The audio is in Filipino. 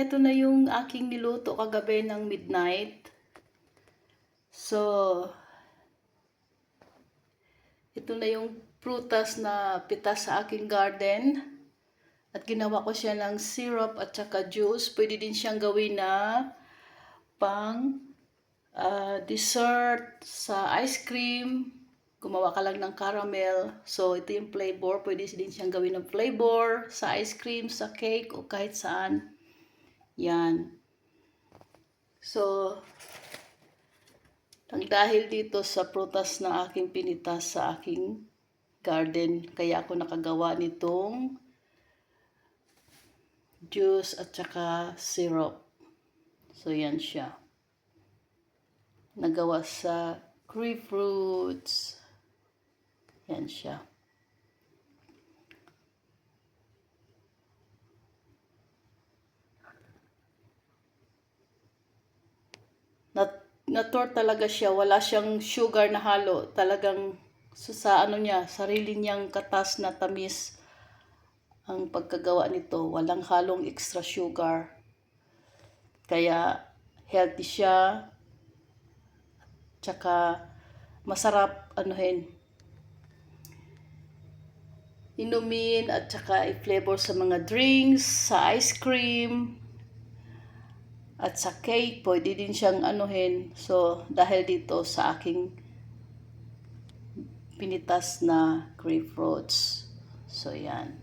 ito na yung aking niluto kagabi ng midnight. So, ito na yung prutas na pitas sa aking garden. At ginawa ko siya ng syrup at saka juice. Pwede din siyang gawin na pang dessert sa ice cream. Gumawa ka lang ng caramel. So, ito yung flavor. Pwede din siyang gawin ng flavor sa ice cream, sa cake, o kahit saan. Yan. So, dahil dito sa prutas na aking pinitas sa aking garden, kaya ako nakagawa nitong juice at saka syrup. So, yan siya. Nagawa sa grapefruits. Yan siya. Nature talaga siya. Wala siyang sugar na halo. Talagang sa ano niya, sarili niyang katas na tamis ang pagkagawa nito. Walang halong extra sugar. Kaya healthy siya. Tsaka masarap inumin at tsaka i-flavor sa mga drinks, sa ice cream, at sa cake. Pwede din siyang So, dahil dito sa aking pinitas na grapefruits. So, yan.